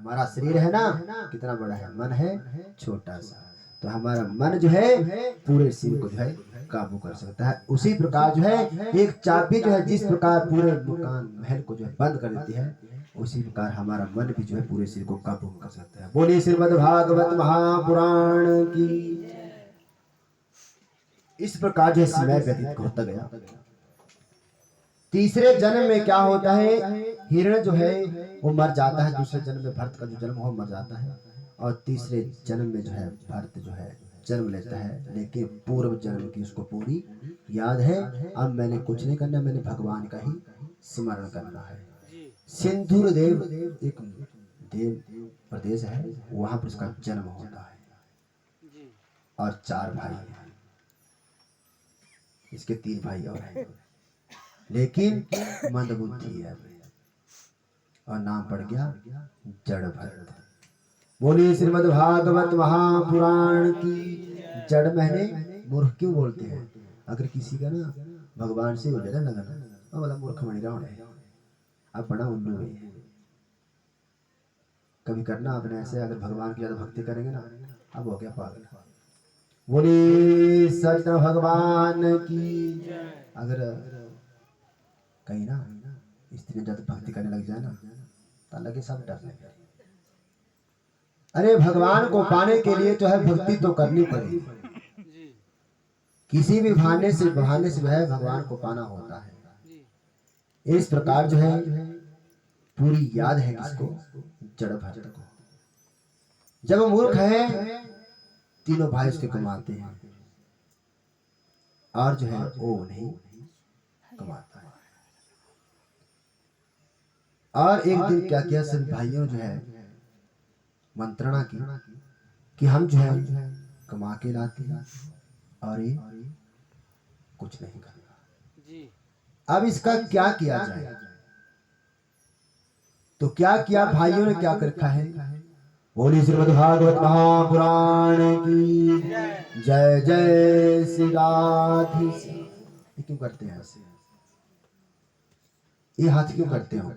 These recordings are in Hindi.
हमारा शरीर है ना कितना बड़ा है, मन है छोटा सा। तो हमारा मन जो है पूरे शरीर को जो है काबू कर सकता है। उसी प्रकार जो है एक चाबी जो है जिस प्रकार पूरे मकान महल को जो है बंद कर देती है, उसी प्रकार हमारा मन भी जो है पूरे शरीर को काबू कर सकता है। बोलिए श्रीमद् भागवत महापुराण की। इस प्रकार जो है समय व्यतीत होता गया। तीसरे जन्म में क्या होता है, हिरण जो है वो मर जाता है। दूसरे जन्म में भरत का जो जन्म हो मर जाता है, और तीसरे जन्म में जो है भरत जो है जन्म लेता है, लेकिन पूर्व जन्म की उसको पूरी याद है। अब मैंने कुछ नहीं करना, मैंने भगवान का ही स्मरण करना है। सिंधुर देव एक देव प्रदेश है, वहां पर उसका जन्म होता है और 4 भाई हैं। इसके 3 भाई और हैं, लेकिन मंदबुद्धि है और नाम पड़ गया जड़ भरत। बोलिए श्रीमद् भागवत महापुराण की। जड़ महीने मूर्ख क्यों बोलते हैं? अगर किसी का ना भगवान से हो जाए लगना, अब बोला मूर्ख बनी रहा है, अब बड़ा उल्लू है। कभी करना आपने ऐसे, अगर भगवान की ज्यादा भक्ति करेंगे ना, अब हो गया पागल। बोलिए सत्य भगवान की। अगर कहीं ना स्त्री जब भक्ति करने लग जाए ना, तो लगे सब डरने लगे। अरे भगवान को पाने के लिए तो है भक्ति तो करनी पड़ेगी, किसी भी बहाने से जो है भगवान को पाना होता है। इस प्रकार जो है पूरी याद है किसको? जड़ भरत को। जब मूर्ख है, तीनों भाई उसके कमाते हैं और जो है वो नहीं कमाता है। और एक दिन क्या किया, सभी भाइयों जो है मंत्रणा की कि हम जो है कमा के लाते हैं और ये कुछ नहीं करना। अब इसका क्या किया जाए? तो क्या किया भाइयों ने, क्या कर रखा है? बोली श्रीमद् भागवत महापुराण की जय। जय श्री राधेश। ये क्यों करते हैं ऐसे? ये हाथ क्यों करते हो?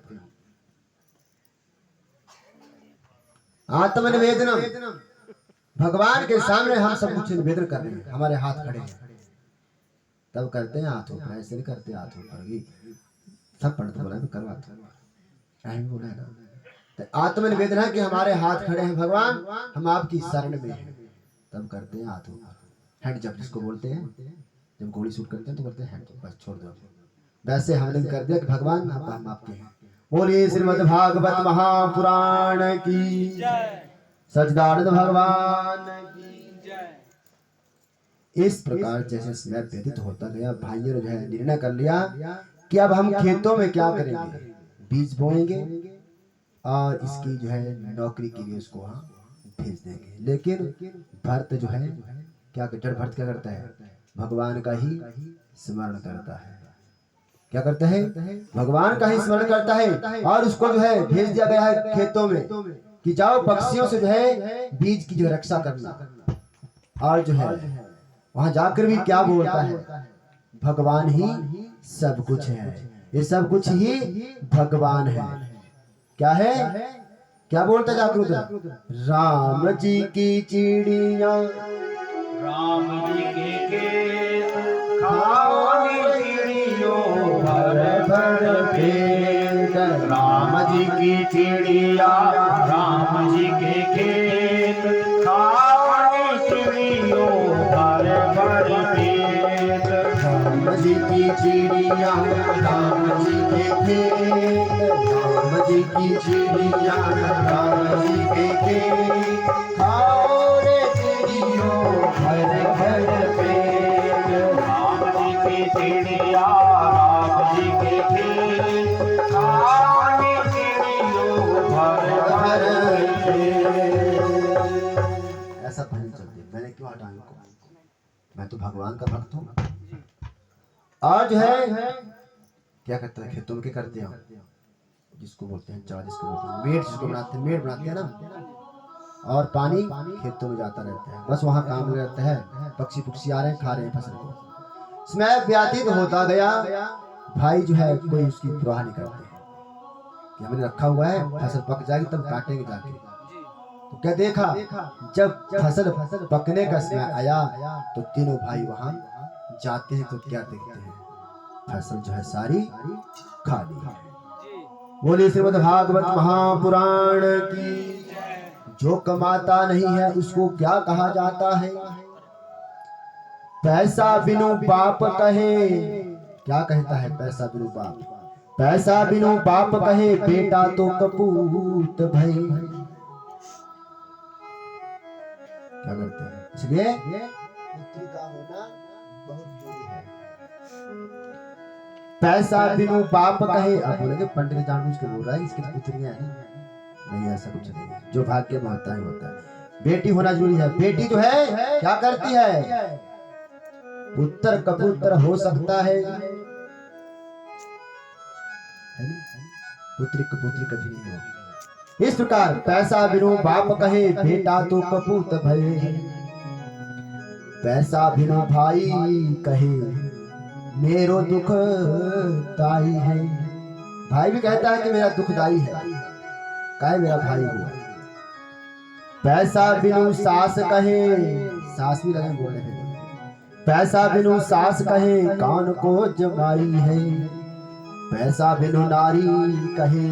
आत्म निवेदन। भगवान के सामने हम सब कुछ निवेदन कर रहे हैं, हमारे हाथ खड़े हैं, तब करते हैं हाथों पर। ऐसे नहीं करते हाथों पर। सब पंडित बोला करवाते बोला है ना। तो आत्म निवेदन है कि हमारे हाथ खड़े हैं भगवान, हम आपकी शरण में हैं, तब करते हैं हाथों पर। हैंड जब जिसको बोलते हैं, जब गोली शूट करते हैं तो करते हैं हैंड, बस छोड़ दो। वैसे हमने कर दिया कि भगवान हम आपके हैं। बोलिए श्रीमद् भागवत महापुराण की सच्चिदानंद भगवान की। इस प्रकार जैसे समय व्यतीत होता गया, भाइयों ने जो है निर्णय कर लिया कि अब हम खेतों में क्या करेंगे, बीज बोएंगे और इसकी जो है नौकरी के लिए उसको वहां भेज देंगे। लेकिन भरत जो है क्या, जड़ भरत क्या करता है? भगवान का ही स्मरण करता है। क्या करता है? भगवान का ही स्मरण करता है। और उसको जो है भेज दिया गया है खेतों में कि जाओ पक्षियों से जो है बीज की जो रक्षा करना। और जो है वहां जाकर भी क्या बोलता है? भगवान ही सब कुछ है, ये सब कुछ ही भगवान है। क्या है? क्या बोलता जाकर? राम जी की चिड़िया, राम जी के खेत खाओ चिड़ियों भर भर पेट। राम जी की चिड़िया, राम जी के खेत खाओ चिड़ियों भर भर पेट। राम जी की चिड़िया, राम जी के खेत, राम जी की चिड़िया, राम जी के खेत, खाओ रे चिड़ियों भर भर पेट। राम जी की चिड़िया, राम जी के खेत खाओ चिड़ियों भर भर पेट। ऐसा भजन चलते, मैंने क्यों हटाया इनको? मैं तो भगवान का भक्त हूँ। आज है क्या करते हैं खेतों में? क्या करते हैं? जिसको बोलते हैं चार, जिसको बोलते हैं मेड़, जिसको बनाते हैं मेड़ बनाते हैं ना, और पानी खेतों में जाता रहता है, बस वहां काम रहता है। पक्षी पुक्षी आ रहे हैं, खा रहे हैं फसल को। समय व्यतीत होता गया, भाई जो है कोई उसकी परवाह नहीं करते हैं। कि हमने रखा हुआ है, फसल पक जाएगी तब काटेंगे जाके। तो क्या देखा, जब फसल पकने का समय आया तो तीनों भाई वहां जाते हैं तो क्या देखते हैं, फसल जो है सारी खाली है। बोलिए श्रीमद् भागवत महापुराण की। जो कमाता नहीं है उसको क्या कहा जाता है? पैसा बिनु बाप कहे, क्या कहता है पैसा बिनु बाप? पैसा बिनु बाप कहे, बेटा तो कपूत भई। क्या करते हैं? इसलिए पुत्री का होना बहुत जरूरी है। पैसा बिनु बाप कहे। अब बोलेंगे पंडित जानबूझ के बोल रहा है इसकी पुत्रियां हैं। नहीं, ऐसा कुछ नहीं है, जो भाग्य में होता है होता है। बेटी होना जरूरी है। बेटी जो है क्या करती है? पुत्र कबूतर हो सकता है, पुत्री कबूतरी कभी नहीं हो। इस प्रकार पैसा बिनु बाप कहे, बेटा तो कपूत भये। पैसा बिनु भाई कहे, मेरो दुख दाई है। भाई भी कहता है कि मेरा दुखदाई है, काहे मेरा भाई हुआ। पैसा बिनु सास कहे, सास भी लगे बोलने में। पैसा बिनु सास कहे, कान को जमाई है। पैसा बिनु नारी कहे,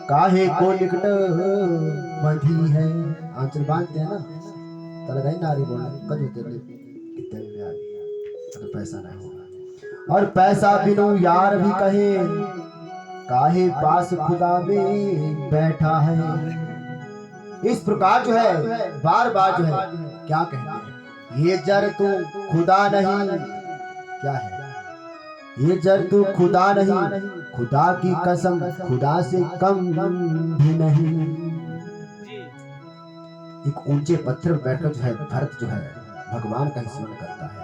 काहे को निकट बंधी है। आंचल बांधते हैं ना, तो लगाई नारी बोलने कद होते कितने में आ गई, अगर पैसा नहीं होगा। और पैसा बिनु यार भी कहे, काहे पास खुदा में बैठा है। इस प्रकार जो है बार बार जो है क्या कहते हैं, ये जर तू खुदा नहीं, क्या है ये जर तू खुदा नहीं, खुदा की कसम खुदा से कम भी नहीं। एक ऊंचे पत्थर पर बैठकर जो है भरत जो है भगवान का स्मरण करता है।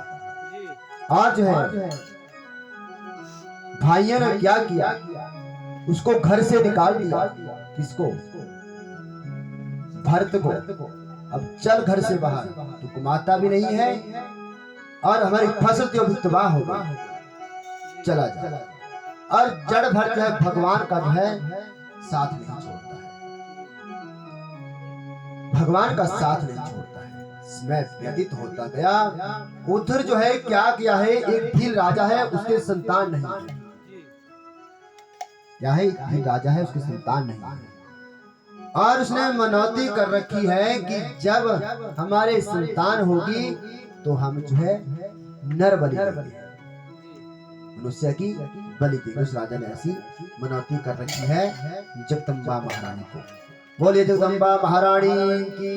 और जो है भाइयों ने क्या किया, उसको घर से निकाल दिया। किसको? भरत को। अब चल घर से बाहर, तू कमाता भी नहीं है और हमारी फसल तो भी तबाह हो गई, चला जा। और जड़ भर जो है भगवान का जो है साथ नहीं छोड़ता है, भगवान का साथ नहीं छोड़ता है। समय व्यतीत होता गया। उधर जो है क्या किया है, एक भील राजा है, उसके संतान नहीं है। क्या है? एक भील राजा है, उसकी संतान नहीं है। और उसने मनौती कर रखी है कि जब हमारे संतान होगी तो हम जो है नर बलि देंगे, मनुष्य की बलि देंगे। उस राजा ने ऐसी मनौती कर रखी है जगदम्बा महारानी को। बोलिए जगदम्बा महारानी की।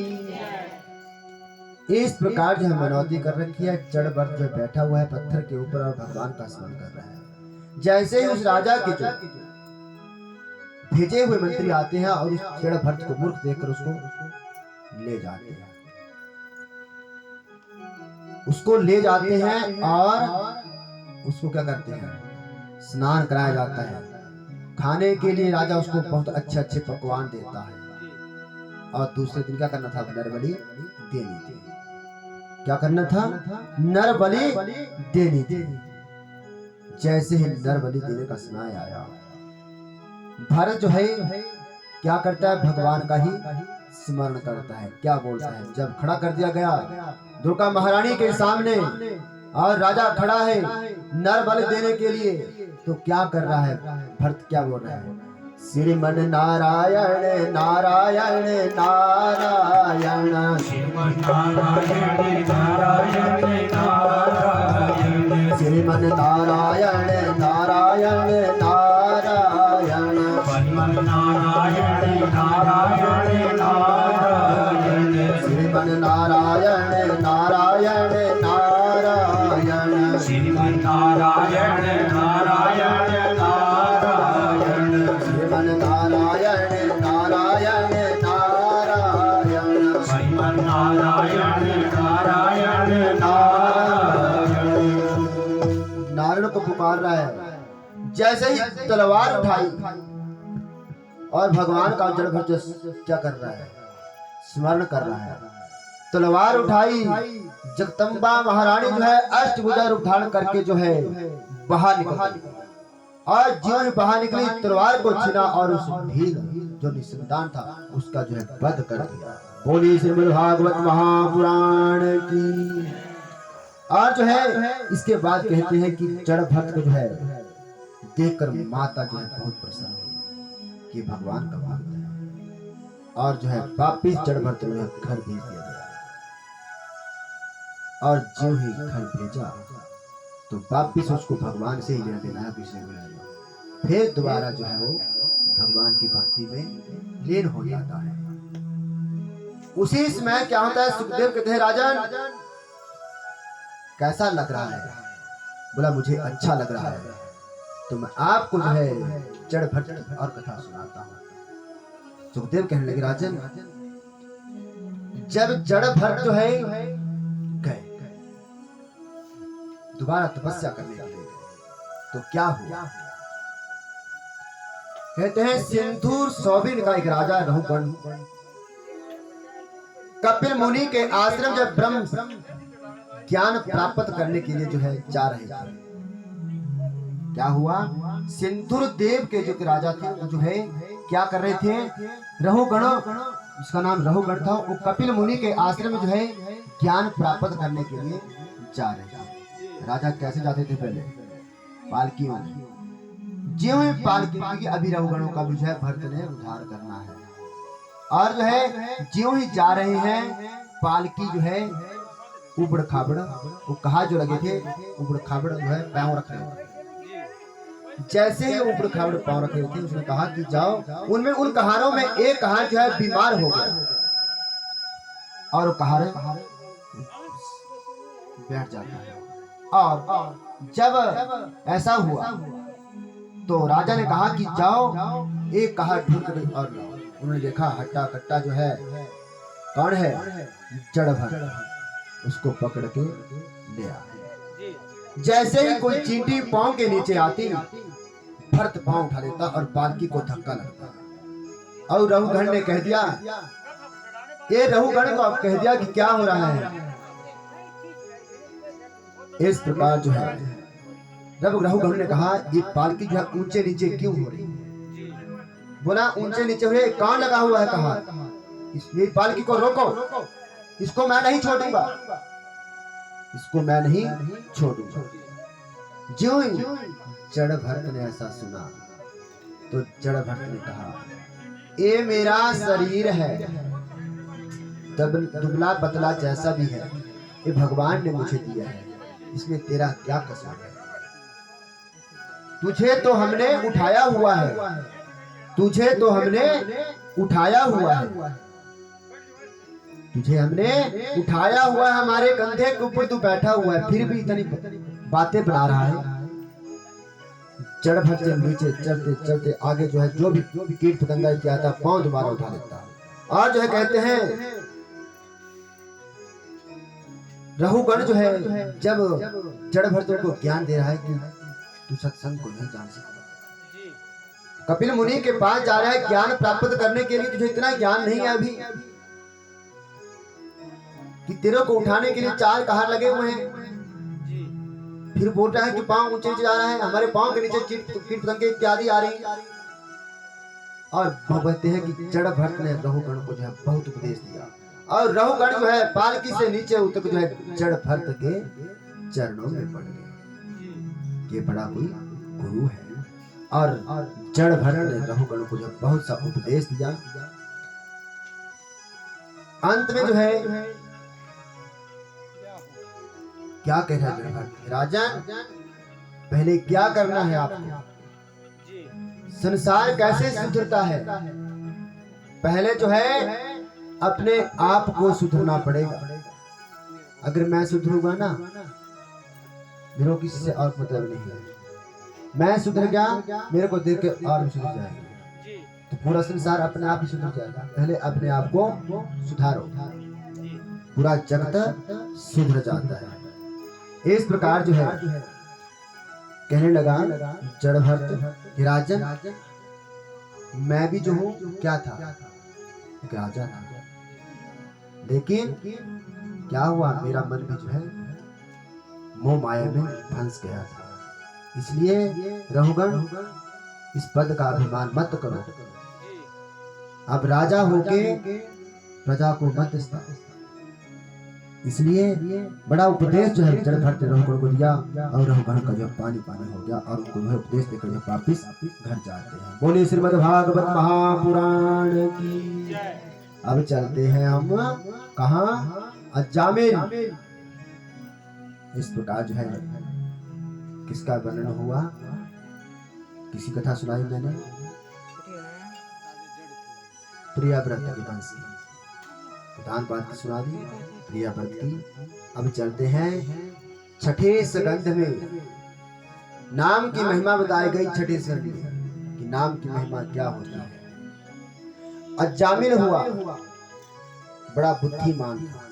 इस प्रकार जो है मनौती कर रखी है। जड़ भरत जो बैठा हुआ है पत्थर के ऊपर और भगवान का स्मरण कर रहा है। जैसे ही उस राजा के जो भेजे हुए मंत्री आते हैं और उस जड़ भरत को मूर्ख देखकर उसको ले जाते हैं, उसको ले जाते हैं और उसको क्या करते हैं, स्नान कराया जाता है। खाने के लिए राजा उसको बहुत अच्छे अच्छे पकवान देता है। और दूसरे दिन क्या करना था, नर बलि देनी थी। क्या करना था? नर बलि देनी थी। जैसे ही नर बलि देने का समय आया, भरत जो है क्या करता है, भगवान का ही स्मरण करता है। क्या बोलता है, जब खड़ा कर दिया गया दुर्गा महारानी के सामने और राजा खड़ा है नर बलि देने के लिए, तो क्या कर रहा है भरत, क्या बोल रहा है, श्रीमन नारायण नारायण नारायण, श्रीमन नारायण नारायण नारायण, श्रीमन नारायण नारायण नारायण, श्रीमन नारायण नारायण नारायण, श्रीमन नारायण नारायण नारायण, श्रीमन नारायण नारायण नारायण, श्रीमन नारायण नारायण नारायण, श्रीमन नारायण नारायण नारायण। नारायण को पुकार रहा है। जैसे ही तलवार उठाई और भगवान का जड़ भर क्या कर रहा है, स्मरण कर रहा है। तलवार उठाई, जगदम्बा महारानी जो है अष्टभुजा रूप धारण करके जो है बाहर निकल और ज्यों ही बाहर निकली तलवार को छीना और उस भील जो निसंतान था उसका जो है वध कर दिया। बोली श्रीमद् भागवत महापुराण की। और जो है इसके बाद कहते हैं कि जड़ भक्त को जो है देखकर माता जो है बहुत प्रसन्न हुई कि भगवान का भक्त है। और जो है वापिस जड़ भक्त को घर भेज दिया गया। और जो ही घर भेजा तो वापिस उसको भगवान से ही लेना देना है, किसी को फिर दोबारा जो है वो भगवान की भक्ति में लीन हो जाता है। उसी समय क्या होता है, सुखदेव कहते हैं राजन कैसा लग रहा है? बोला मुझे अच्छा लग रहा है। तो मैं आपको जो है जड़ भक्त और कथा सुनाता हूँ। सुखदेव कहने लगे राजन जब जड़ भक्त जो है गए दोबारा तपस्या करने के लिए तो क्या हुआ? कहते हैं सिंधुर सौबिन का एक राजा रहुगण कपिल मुनि के आश्रम जब ब्रह्म ज्ञान प्राप्त करने के लिए जो है जा रहे थे। क्या हुआ? सिंधुर देव के जो राजा थे वो जो है क्या कर रहे थे? रहुगण, उसका नाम रहुगण था, वो कपिल मुनि के आश्रम में जो है ज्ञान प्राप्त करने के लिए जा रहे थे। राजा कैसे जाते थे? पहले पालकियों में। ज्यों ही पालकी, क्योंकि अभी रहुगणों का भी जो है भरत ने उद्धार करना है। और जो है ज्यों ही जा रहे हैं पालकी जो है उबड़ खाबड़, वो कहा जो लगे थे उबड़ खाबड़ जो है पांव रख रहे थे। जैसे ही उबड़ खाबड़ पांव रखे थे उसने कहा कि जाओ। उनमें उन कहारों में एक कहार जो है बीमार हो गया और वो कहार बैठ जाता है। और जब ऐसा हुआ तो राजा ने कहा कि जाओ एक कहार ढूंढ कर और लाओ। उन्होंने देखा हट्टा कट्टा जो है कौन है? जड़ भक्त। उसको पकड़ के ले आए। जैसे ही कोई चींटी पांव के नीचे आती भरत पांव उठा लेता और पालकी को धक्का लगता। और रहुगण ने कह दिया, ये रहुगण को अब कह दिया कि क्या हो रहा है। इस प्रकार जो है जब रहुगण ने कहा ये पालकी जो है ऊंचे नीचे क्यों हो रही है? बोला ऊंचे नीचे हुए कौन लगा हुआ है? कहा इस पालकी को रोको, इसको मैं नहीं छोड़ूंगा, इसको मैं नहीं छोड़ूंगा। ज्यों ही जड़ भक्त ने ऐसा सुना तो जड़ भक्त ने कहा ये मेरा शरीर है, दुबला पतला जैसा भी है, ये भगवान ने मुझे दिया है, इसमें तेरा क्या कसूर है? तुझे तो हमने उठाया हुआ है, तुझे तो हमने उठाया हुआ है, तुझे हमने उठाया हुआ है, हमारे कंधे के ऊपर तू बैठा हुआ है, फिर भी इतनी बातें बना रहा है। जड़ भक्त नीचे चढ़ते चढ़ते आगे जो है जो भी कीट पतंगा किया था पांव दोबारा उठा लेता। और जो है कहते हैं रहुगण जो है जब जड़ भक्त को ज्ञान दे रहा है कि तू सत्संग को नहीं जान सकता, कपिल मुनि के पास जा रहा है ज्ञान प्राप्त करने के लिए, तुझे इतना ज्ञान नहीं है अभी कि तेरे को उठाने के लिए 4 कहार लगे हुए हैं। फिर बोल रहा है कि पांव ऊंचे जा रहा है, हमारे पांव के नीचे कीट पतंगे इत्यादि आ रही हैं। और कहते हैं कि जड़ भक्त ने रहुगण को जो है बहुत उपदेश दिया और रहुगण जो है पालकी से नीचे उतर जो है जड़ भक्त के चरणों में पड़ गए। ये बड़ा कोई गुरु है। और जड़ भक्त ने रहुगण को जो बहुत सा उपदेश दिया। अंत में जो है क्या कह रहा है जड़ भक्त? राजन पहले क्या करना है आपको? संसार कैसे सुधरता है? पहले जो है अपने आप को सुधरना पड़ेगा। अगर मैं सुधरूंगा ना, मेरे को किसी से और मतलब नहीं है। मैं सुधर गया, मेरे को देख के और भी सुधर जाएगा, तो पूरा संसार अपने आप ही सुधर जाएगा। पहले अपने आप को सुधारो, पूरा जगत सुधर जाता है। इस प्रकार जो है कहने लगा जड़ भक्त, राजन मैं भी जो हूँ क्या था? एक राजा था, लेकिन क्या हुआ मेरा मन भी जो है मोह माया में फंस गया था। इसलिए रहुगण इस पद का अभिमान मत करो। अब राजा होके प्रजा को मत स्था। इसलिए बड़ा उपदेश जो है जड़ भरते रहुगण को दिया और रहुगण का जो पानी पानी हो गया और उनको जो उपदेश देकर जो वापिस घर जाते हैं। बोले श्रीमद् भागवत महापुराण की। अब चलते हैं हम कहाँ? अजामिल। इस प्रकार जो है किसका वर्णन हुआ? किसी कथा सुनाई मैंने, प्रियाव्रत के वंश की प्रधान बात की सुना दी, प्रियाव्रत की। अब चलते हैं छठे स्कंध में। नाम की महिमा बताई गई छठे स्कंध में कि नाम की महिमा क्या होती है। अजामिल हुआ, बड़ा बुद्धिमान था,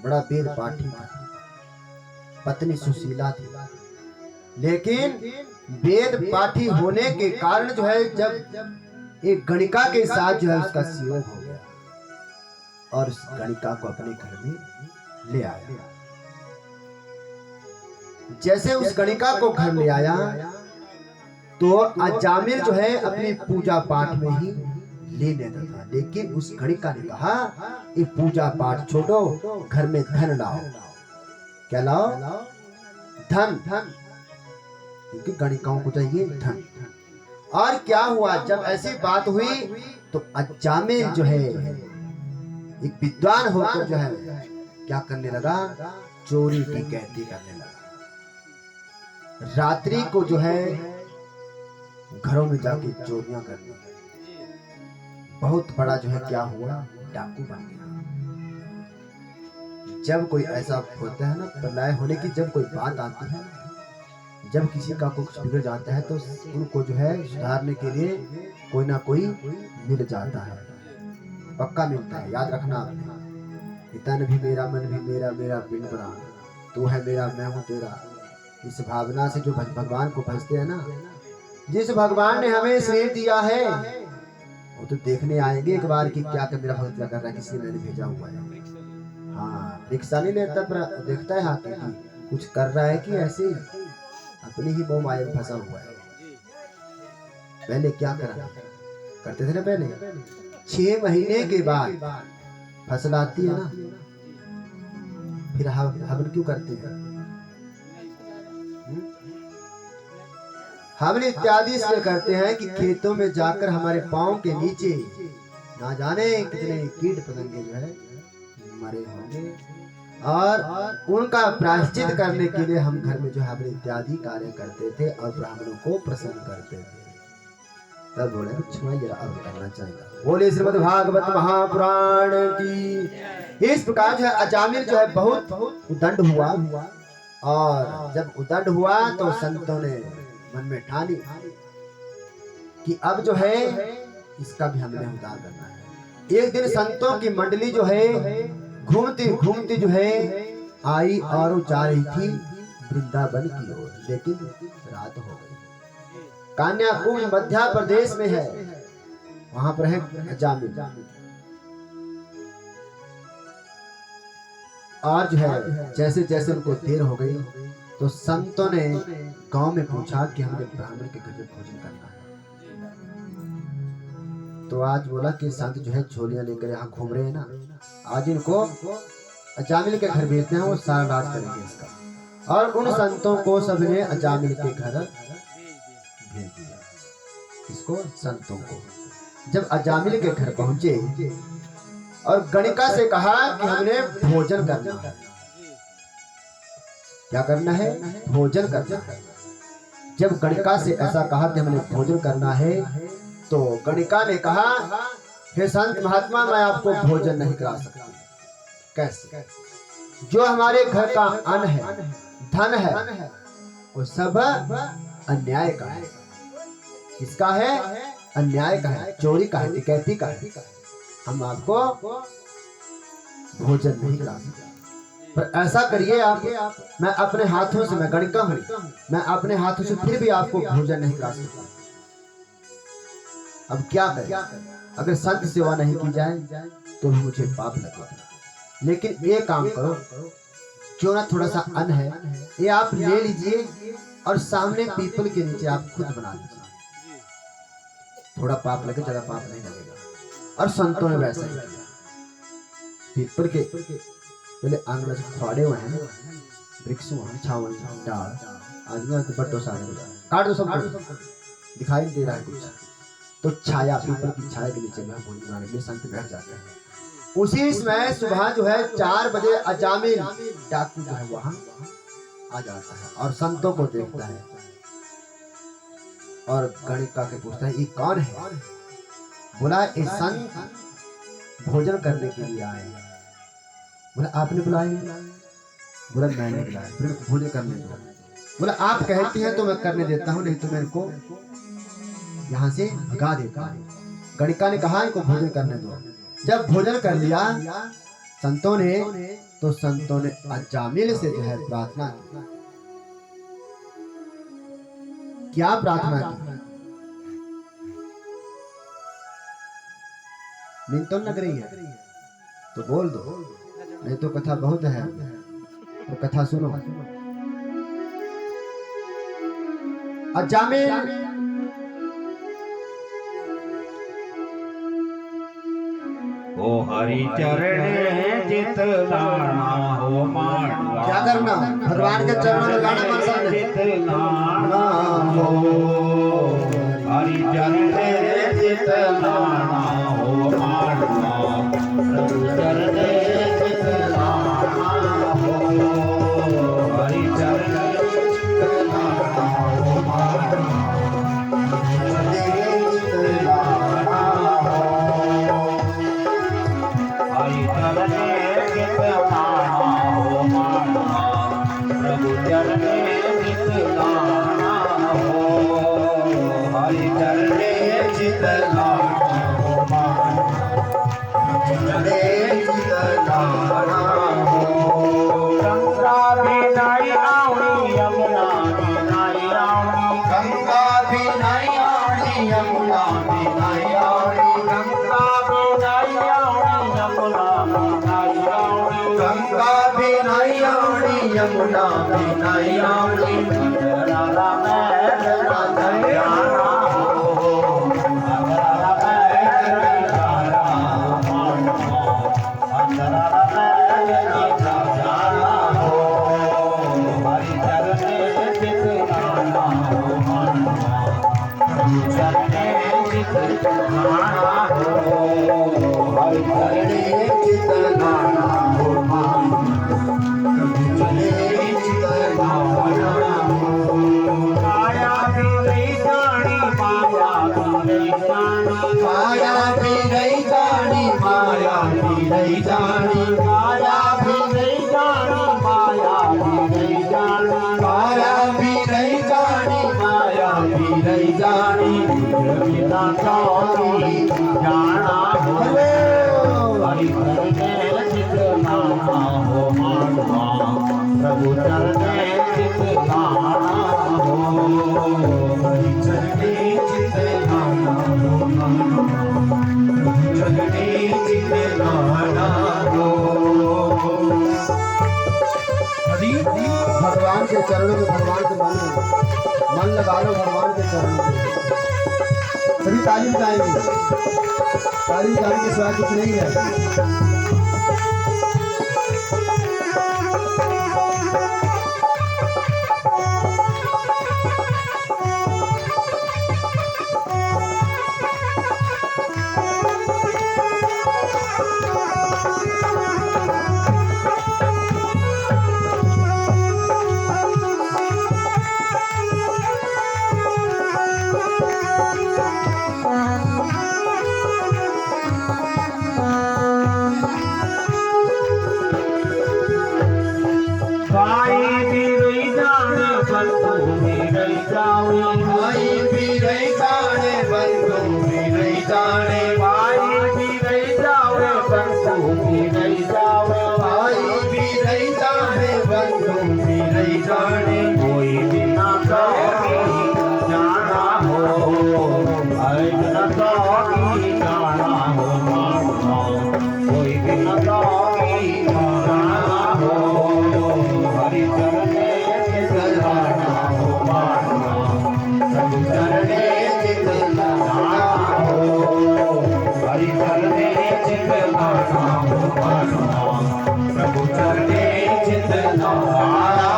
बड़ा वेद पाठी था, पत्नी सुशीला थी, लेकिन वेद पाठी होने के कारण जो है जब एक गणिका के साथ जो है उसका संयोग हो गया और उस गणिका को अपने घर में ले आया। जैसे उस गणिका को घर ले आया तो अजामिल जो है अपनी पूजा पाठ में ही ले लेता था, लेकिन उस गणिका ने कहा ये पूजा पाठ छोड़ो, घर में धन लाओ। क्या लाओ? धन। क्योंकि गणिकाओं को चाहिए धन। और क्या हुआ, जब ऐसी बात हुई तो अजामिल जो है एक विद्वान होकर जो है क्या करने लगा? चोरी डकैती करने लगा। रात्रि को जो है घरों में जाके चोरियां करने लगा। बहुत बड़ा जो है क्या हुआ? डाकू बन गया। जब कोई ऐसा होता है ना, प्रलय होने की जब कोई बात आती है, जब किसी का कुछ बिगड़ जाता है तो उनको जो है सुधारने के लिए कोई ना कोई मिल जाता है, पक्का मिलता है। याद रखना आपने, तन भी मेरा, मन भी मेरा, मेरा पिंड बना, तू है मेरा मैं हूँ तेरा। इस भावना से जो भगवान को भजते हैं ना, जिस भगवान ने हमें शरीर दिया है वो तो देखने आएंगे एक बार कि क्या कर मेरा भक्त क्या कर रहा है, किसने मैंने भेजा हुआ है। हाँ, रिक्शा नहीं लेता पर देखता है हाथी की कुछ कर रहा है कि ऐसे अपनी ही मोह माया में फंसा हुआ है। पहले क्या करा करते थे ना, पहले 6 महीने के बाद फसल आती है ना, फिर हवन क्यों करते हैं? हवन इत्यादि इसलिए करते हैं कि खेतों में जाकर हमारे पांव के नीचे ना जाने कितने कीट पतंगे जो है मरे होंगे, और उनका प्रायश्चित करने के लिए हम घर में जो हवन इत्यादि कार्य करते थे और ब्राह्मणों को प्रसन्न करते थे। तब बोले कुछ जरा अब करना चाहिए। बोले श्रीमद् भागवत महापुराण की। इस प्रकार जो है अजामिल जो है बहुत उदंड हुआ, और जब उदंड हुआ तो संतों ने मन में ठानी कि अब जो है इसका भी हमने उद्धार करना है। एक दिन संतों की मंडली जो है घूमती घूमती जो है आई और जा रही थी वृंदावन की ओर, लेकिन रात हो गई। कान्याकुब्ज मध्य प्रदेश में है, वहां पर है अजामिल। और जो है जैसे जैसे उनको देर हो गई तो संतों ने गांव में पूछा कि हमें ब्राह्मण के घर में भोजन करना है। तो आज बोला कि संत जो है झोलियां लेकर यहाँ घूम रहे हैं ना, आज इनको अजामिल के घर भेजते हैं, वो सारा राज करेंगे इसका। और उन संतों को सबने अजामिल के घर भेज दिया। इसको संतों को जब अजामिल के घर पहुंचे और गणिका से कहा कि हमने भोजन करना है। क्या करना है? भोजन करना है। जब गणिका से ऐसा कहा कि हमने भोजन करना है तो गणिका ने कहा, हे संत महात्मा, मैं आपको भोजन नहीं करा सकती। कैसे? जो हमारे घर का अन्न है, धन है, वो सब अन्याय का है। किसका है? अन्याय का है, चोरी का है, डकैती का है। हम आपको भोजन नहीं करा सकते। पर ऐसा करिए आप, मैं अपने हाथों से, मैं गणिका हूं, मैं अपने हाथों से फिर भी आपको भोजन नहीं करा सकता। अब क्या करें? अगर संत सेवा नहीं की जाए तो मुझे पाप लगेगा। लेकिन ये काम करो, क्यों ना थोड़ा सा अन्न है, ये आप ले लीजिए और सामने पीपल के नीचे आप खुद बना लीजिए। थोड़ा पाप लगे, ज्यादा पाप नहीं लगेगा। और संतों ने वैसा ही किया। पीपल के पहले आंगन से खड़े हुए हैं, वृक्ष वहां छावन डाल आदमी तो बट्टो सारे हो जाए, काट दो सब, दिखाई नहीं दे रहा है कुछ। तो छाया, पीपल की छाया के नीचे में भोजन बनाने के लिए संत बैठ जाते हैं। उसी समय सुबह जो है 4 बजे अजामिल डाकू जो है वहां आ जाता है और संतों को देखता है और गणिका के पूछता है ये कौन है। बोला ये संत भोजन करने के लिए आए हैं। बोला आपने बुलाया? बोला मैंने बुलाया, फिर भोजन करने दो। बोला आप कहती हैं तो मैं करने देता हूँ, नहीं तो मेरे को यहाँ से भगा देता हूँ। गणिका ने कहा इनको भोजन करने दो। जब भोजन कर लिया संतों ने, तो संतों ने अजामिल से जो है प्रार्थना की। क्या प्रार्थना की? नींद तो लग रही है तो बोल दो, नहीं तो कथा बहुत है, तो कथा सुनो। अजामिल ओ हरि चरणे चित लाना हो मानवा। क्या करना? भगवान के चरणों में गाना बन सकते। चित लाना हो हरि चरणे चित लाना हो मानवा। प्रभु चरणे चित लाना हो हरि चरणे चित लाना हो मानवा। हरि चरणे चित लाना हो मानवा। प्रभु चरणे चित लाना हो हरि चरणे चित लाना हो मानवा। चरणे चित लाना हो। गंगा भी नहीं आउनी यमुना भी नहीं आउनी। गंगा भी नहीं आउनी यमुना भी नहीं आउनी। गंगा भी नहीं आउनी यमुना भी नहीं आउनी। गंगा भी नहीं आउनी यमुना भी नहीं आउनी। अंतराला में तेरा जाना हो, अंतराला में तेरा जाना हो मानवा। अंतराला में तेरा जाना हो हरि चरणे चित लाना हो मानवा। प्रभु चरणे चित लाना हो हरि चरणे चित लाना हो मानवा। प्रभु चरणे चित लाना हो। माया भी नहीं जानी, माया भी नहीं जानी। माया भी नहीं जानी, माया भी नहीं जानी। माया भी नहीं जानी, माया भी नहीं जानी। माया भी नहीं जानी, माया भी नहीं जानी। बिना चौरी जाना हो हरि चरणे चित लाना हो मानवा। प्रभु चरणे चित लाना हो हरि चरणे चित लाना हो मानवा। प्रभु चरणे चित लाना हो। भगवान के चरणों में भगवान के मन लगा लो भगवान के चरणों में। सभी तालीम गाएंगे, तालीम गाने के सिवा कुछ नहीं है। मारना हो मारना, प्रभु चरणे चित नवारा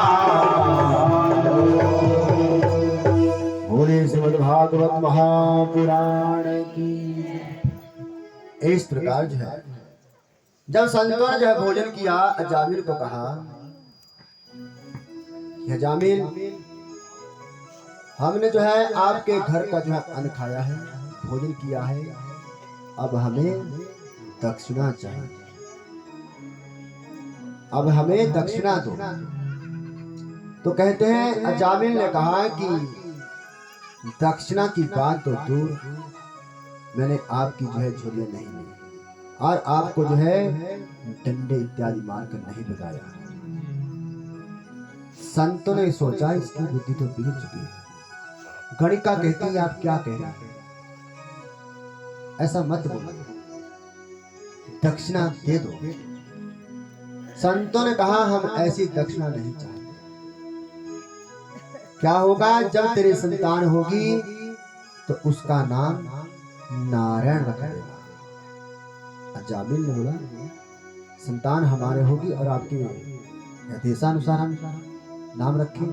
बोले श्रीमद् भागवत महापुराण की। इस प्रकार जो है जब संतों ने जो है भोजन किया, अजामिल को कहा कि अजामिल, हमने जो है आपके घर का जो है अन्न खाया है, भोजन किया है, अब हमें दक्षिणा चाहिए, अब हमें दक्षिणा दो। तो कहते हैं अजामिल ने कहा कि दक्षिणा की बात तो दूर, मैंने आपकी जो है झोलियां नहीं ली और आपको जो है डंडे इत्यादि मारकर नहीं बताया। संतों ने सोचा इसकी बुद्धि तो बिगड़ चुकी है, गणिका कहती है आप क्या कह रहे हैं, ऐसा मत बोलो, दक्षिणा दे दो। संतों ने कहा हम ऐसी दक्षिणा नहीं चाहते। क्या होगा जब तेरी संतान होगी तो उसका नाम नारायण रख देगा। अजामिल ने बोला संतान हमारे होगी और आपके आदेशानुसार हम नाम रखें।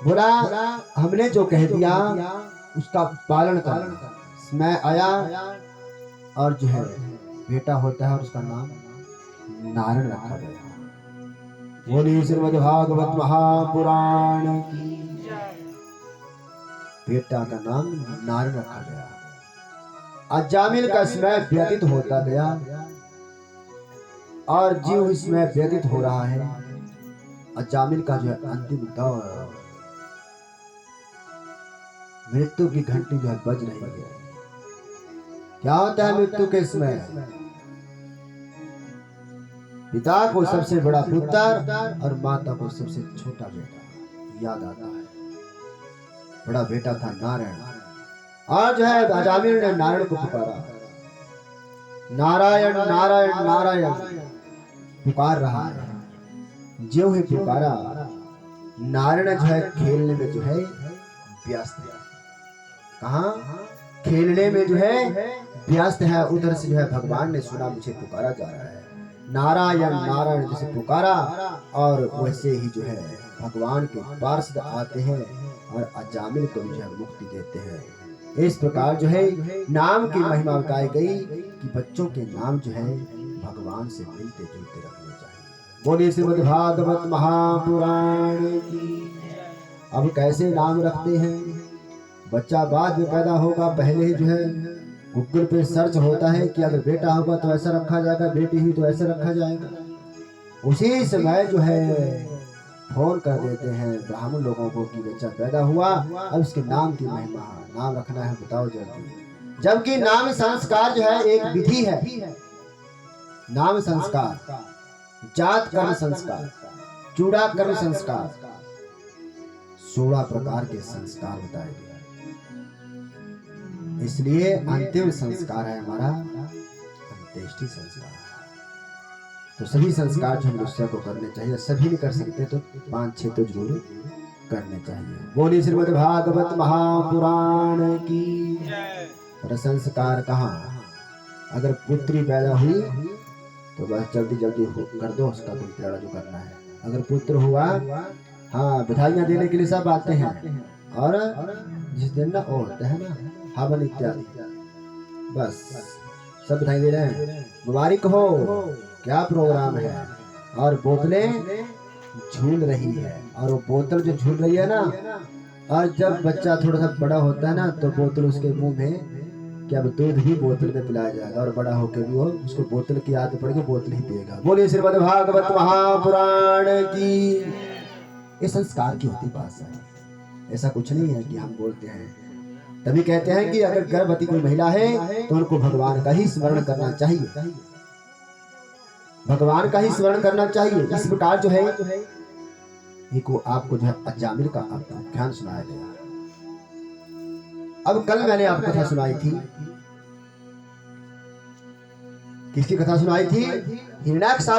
बोला हमने जो कह दिया उसका पालन करना। समय आया और जो है बेटा होता है और उसका नाम नारायण रखा गया। बोलिए श्रीमद् भागवत महापुराण की। बेटा का नाम नारायण रखा गया। अजामिल का समय व्यतीत होता गया और जीव इसमें व्यतीत हो रहा है। अजामिल का जो है अंतिम दौर, मृत्यु की घंटी जो है बज रही है। क्या होता है मृत्यु के समय? पिता को सबसे बड़ा पुत्र और माता को सबसे छोटा बेटा याद आता है। बड़ा बेटा था नारायण, और जो है अजामिल ने नारायण को पुकारा, नारायण नारायण नारायण पुकार रहा है। जो ही पुकारा, नारायण जो है खेलने में जो है व्यस्त है। कहाँ? खेलने में जो है व्यस्त है। उधर से जो है भगवान ने सुना मुझे पुकारा जा रहा है, नारायण नारायण जैसे पुकारा, और वैसे ही जो है भगवान के पार्षद आते हैं और अजामिल को जो है मुक्ति देते हैं। इस प्रकार जो है नाम की महिमा बताई गई कि बच्चों के नाम जो है भगवान से मिलते जुलते रखने चाहिए। बोलिए श्रीमद् भागवत महापुराण की। अब कैसे नाम रखते हैं? बच्चा बाद में पैदा होगा, पहले ही जो है गूगल पे सर्च होता है कि अगर बेटा होगा तो ऐसा रखा जाएगा, बेटी हुई तो ऐसा रखा जाएगा। उसी समय जो है फोन कर देते हैं ब्राह्मण लोगों को कि बच्चा पैदा हुआ, अब उसके नाम की महिमा, नाम रखना है, बताओ जल्दी। जबकि नाम संस्कार जो है एक विधि है। नाम संस्कार, जात कर्म संस्कार, चूड़ा कर्म संस्कार, 16 प्रकार के संस्कार बताए गए। इसलिए अंतिम संस्कार है हमारा अंत्येष्टि संस्कार। तो सभी संस्कार जो हम मनुष्य को करने चाहिए, सभी नहीं कर सकते तो 5-6 तो जरूर करने चाहिए। बोलिए श्रीमद् भागवत महापुराण की। पर संस्कार कहाँ? अगर पुत्री पैदा हुई तो बस जल्दी जल्दी कर दो उसका गुंतराड़ा जो करना है। अगर पुत्र हुआ, हाँ बधाइयाँ देने के लिए सब आते हैं, और जिस दिन ना वो होता है ना हवन इत्यादि, बस सब बधाई दे रहे हैं, मुबारक हो, क्या प्रोग्राम है। और बोतलें झूल रही है, और वो बोतल जो झूल रही है ना, और जब बच्चा थोड़ा सा बड़ा होता है ना तो बोतल उसके मुंह में, क्या दूध भी बोतल में पिलाया जाएगा, और बड़ा होकर भी वो उसको बोतल की आदत पड़ेगी, बोतल ही पिएगा। बोलिए श्रीमद् भागवत महापुराण की। ये संस्कार की होती भाषा है, ऐसा कुछ नहीं है कि हम बोलते हैं। तभी कहते हैं कि अगर गर्भवती कोई महिला है तो उनको भगवान का ही स्मरण करना चाहिए, भगवान का ही स्मरण करना चाहिए। इस प्रकार जो है एक आपको जो है अजामिल का ध्यान सुनाया गया। अब कल मैंने आपको कथा सुनाई थी, किसकी कथा सुनाई थी? हिरण्याक्ष